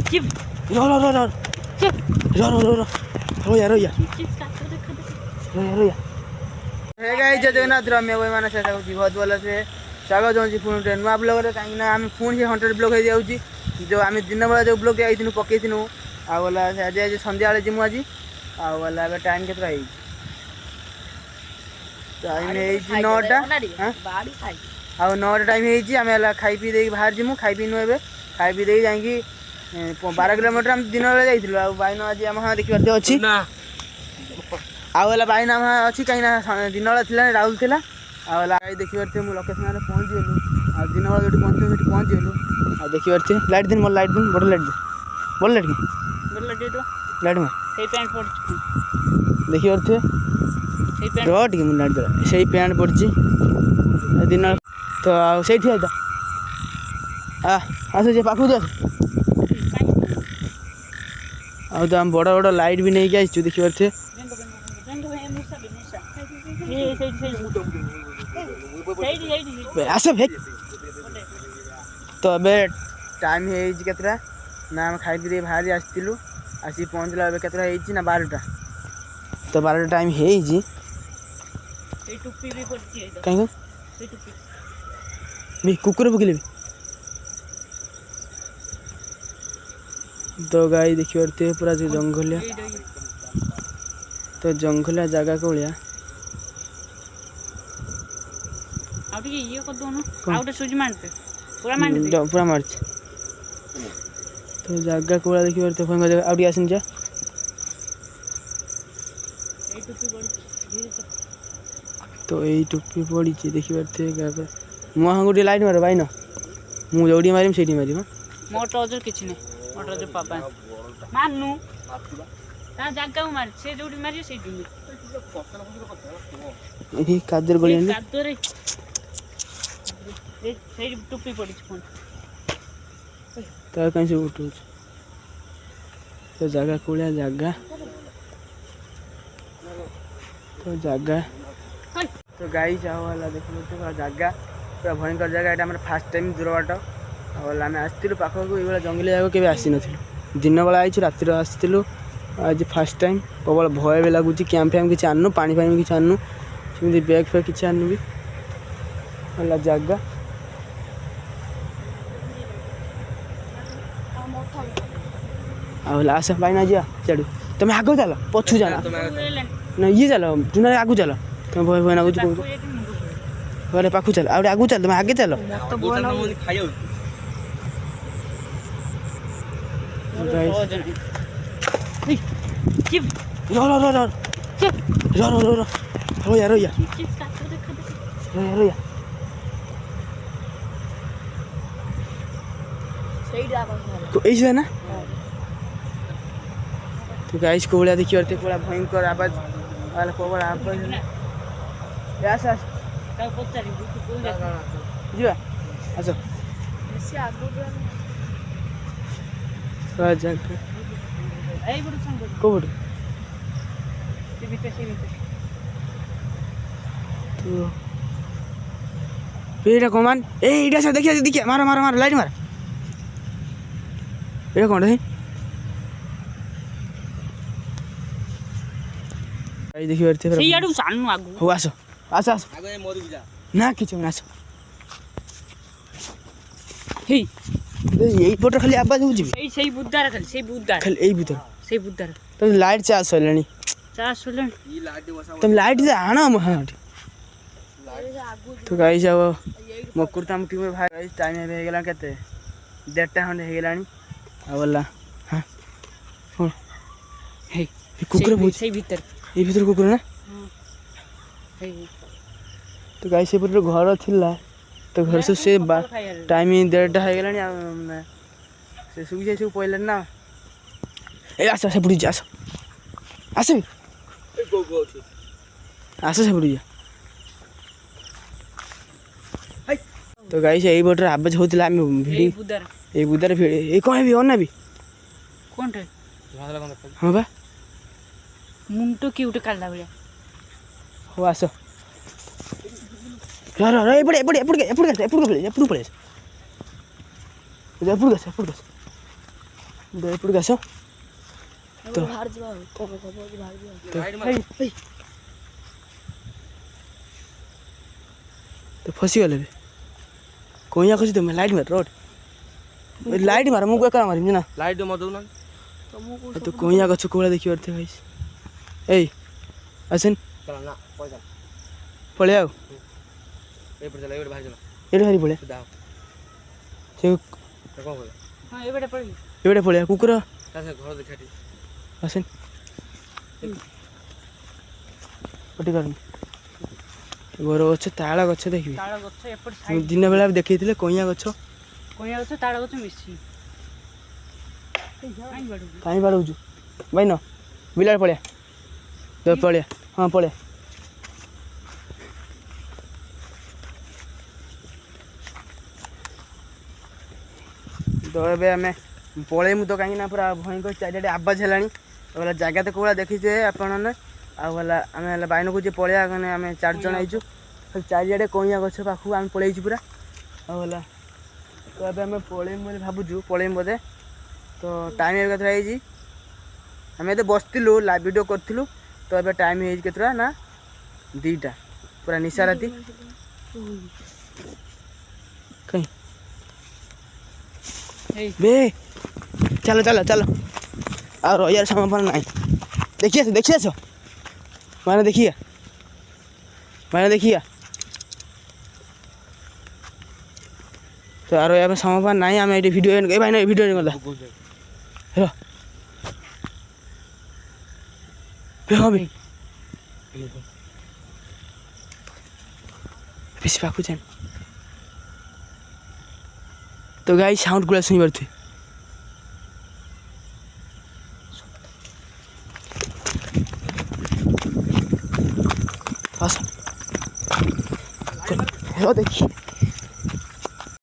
रो रो रो रो रो रो रो रो रो यार रो यार रो यार हे गाइस जय जगन्नाथ रम्य भाई माने से बहुत भल से स्वागत होची पुणी नुआ ब्लॉग रे कहीं ना आम पुणी 100 ब्लॉग हो जाउची जो आम दिन बेला जो ब्लॉग आइथिनु पकेइथिनु आ बोला आज आज संध्या बेले जिमु आज आ बोला अब टाइम केतरा है टाइम है 9टा आ 9टा टाइम है आम खाई पी दे बाहर जिमु खाई पी नु एबे खाई पी दे जाई 12 किलोमीटर हम दिन बेला जाइथिलु आ बाइन आज हम देखिबार अछि आला बाइन आम अच्छी कहीं दिन बेला थी राहुल थी आला देखिए मुझे लोकेशन पहुँच गलु आ दिन बेला जो पहुँच गलु आ देखिए लाइट दिन मोर लाइट दिन बड़ लाइट दिन बड़ लाइट लाइट में देखिए रह टे मुझे लाइट दे से पैंट पड़ी दिन तो से आस पाखु आस आम बड़ बड़ लाइट भी नहीं आसचु देखिए आस तो अबे टाइम है ना हम खाई पी बाहरी आसलु आसी पहुँचला के ना 12टा तो 12टा टाइम है कहीं कुकुर पकड़े तो गाई देखिए पूरा जो जंगलिया तो जंगलिया जगह को लिया ये कर दो ना सुजी मारते पूरा मार्च तो जगह को देखिए तो फोन कर आउट आसन जा तो यही टोपी पड़ी देखिए मुँह गोटे लाइट मार भाई ना मुझे जोड़ी मारिम से मार मोटर अजर किसी नहीं मोटर अजर पापा मानू ता जगह मार से जोड़ी मारियो से यही कादर गली कादर से टोपी पड़ी फोन तो कहीं से उठू तो जगह कोलिया जगह तो जगह तो गाई जाओ वाला देखो तो जगह पूरा भयंकर जगह ये हमारे फास्ट टाइम दूर बाट और आम आसलु पाखक ये जंगली जगह के आसी नु दिन बेला आई रातिर आसलु आज फास्ट टाइम प्रबल भय भी लगुच कैंप फैम किसी आनु पानी फानी किसी आनु सेमती बैग फैग किसी आनु भी जगह आस पाइना जा चढ़ तुम आग चल पछू जाना ना ये चल तुम आगू चल तुम भय भय लगुच कौन पाखु चल आगू चल तुम आगे चल रो रो रो रो रो रो रो रो रो यार रो यार रो यार रो यार तो ऐसे है ना तो गाइस को बोला देखिए और पूरा भयंकर आवाज वाला कोबल आवाज यस यस का पचारी कोई जीवा आसो से आगो राजा ए बड़ संग को बड़ से भीतर तो पेड़ा कमान ए इडा से देखिए मारो मारो मारो लाइट मार पेड़ा कौन है आई देखिए और से याडू सानू आगो हो आसो आसो आसो आगो मोर बिजा ना किछु ना आसो हे यही फोटो खाली आवाज हो जिबी सही बुद्धार खाली एई भीतर सही बुद्धार तुम लाइट चार्ज होलनी ई लाइट बसा तुम लाइट से आना हां तो गाइस अब मकुरताम टीम में भाई गाइस टाइम हो गेला केते 1:30 खंड हो गेलानी आ बोला हां हो हे कुकुर बुझ सही भीतर ये भीतर कुकुर ना हे तो गाइस से पूरा घर थिला तो घर से टाइम 1:30 हो गेलानी से सुबह से सब पहले ना ए आस से बुड़ी जा आस ए गो गो आस से बुड़ी जा तो गाइस यही बोटर आवाज होतला हम वीडियो ए बुदर ए कोन भी ओना भी कोन रे हां बा मुंटो की उठे काला भलिया हो आसो रा एपड़े पड़े ଏପଟକୁ ଆସ ତ ବାହାରି ଯିବା ଆଉ କଣ ଖବର ଅଛି ବାହାରି ଯିବା ତ ଫସିଗଲେ ବେ କଇଁଆ ଖସି ତମେ ଲାଇଟ୍ ମାର ରୋड ଲାଇଟ୍ ମାର ମୁଁ ଏକା ମାରିବି ନା ଲାଇଟ୍ ମତ ଦଉନା ତମକୁ ତ କଇଁଆ ଗଛ କୋଉଭଳିଆ ଦେଖିପାରୁଥିବ ଭାଇ ଏଇ ଆସେନ୍ ଚାଲ ନା ପଇସା ପଳେଇ ଆଉ ଏପଟେ ଚାଲ ଏପଟେ ବାହାରି ଚାଲ ଏଇଠି ଭାରି ପଳେଆ ସିଧା ସେ କଣ କହିବ ହଁ ଏବେଟା ପଳେଇଲି ଏଇଟା ପଳେଆ କୁକୁର ତା ସେ ଘର ଦେଖା ଟିକେ ଆସେନ୍ ପଟି କରନି ବର ଗଛ ତାଳ ଗଛ ଦେଖିବି ତାଳ ଗଛ ଏପଟେ ସାଇଡ୍ ଦିନ ବେଳା ଦେଖେଇଥିଲେ କଇଁଆ ଗଛ କଇଁଆ ଗଛ ତାଳ ଗଛ ମିଶି କାଇଁ ବାଡୁଛୁ କାହିଁ ବାଡ଼ଉଛୁ ଭାଇ ନ ବିଲାରେ ପଳେଆ ତ ପଳେଆ ହଁ ପଳେଆ ତ ଏବେ ଆମେ ପଳେଇମୁ ତ କାହିଁକି ନା ପୁରା ଭୟଙ୍କର ଚାରିଆଡ଼େ ଆବାଜ ହେଲାଣି ବୋଲେ ଜାଗା ତ କୋଉଭଳିଆ ଦେଖିଛେ ଆପଣମାନେ ଆଉ ହେଲା ଆମେ ହେଲା ବାଇନକୁ ଯିଏ ପଳେଇବା ମାନେ ଆମେ 4 ଜଣ ହେଇଛୁ ଚାରିଆଡ଼େ କଇଁଆ ଗଛ ପାଖକୁ ଆମେ ପଳେଇଛୁ ପୁରା ଆଉ ହେଲା ତ ଏବେ ଆମେ ପଳେଇମୁ ବୋଲି ଭାବୁଛୁ ପଳେଇମୁ ବୋଧେ ତ ଟାଇମ୍ ଏବେ କେତେଟା ହେଇଛି ଆମେ ଏବେ ବସିଥିଲୁ ଲାଇଭ୍ ଭିଡ଼ିଓ କରିଥିଲୁ ତ ଏବେ ଟାଇମ୍ ହେଇଛି କେତେଟା ନା 2ଟା ପୁରା ନିଶା ରାତି କାଇଁ ଏଇ ବେ ଚାଲ ଚାଲ ଚାଲ ଆଉ ରହିବାର ସମୟ ନାହିଁ ଦେଖି ଆସ ମାନେ ଦେଖିଆ ତ ଆଉ ରହିବା ପାଇଁ ସମୟ ନାହିଁ ଆମେ ଏଇଠି ଭିଡ଼ିଓ ଏ ଭାଇ ଭିଡ଼ିଓ ଗଲା ହେଲୋ ହଁ ଭାଇ ବେଶୀ ପାଖକୁ ଯାଏନି ତ ଗାଈ ସାଉଣ୍ଡ ଗୁଡ଼ା ଶୁଣିପାରୁଥିବେ ଆସ ଦେଖି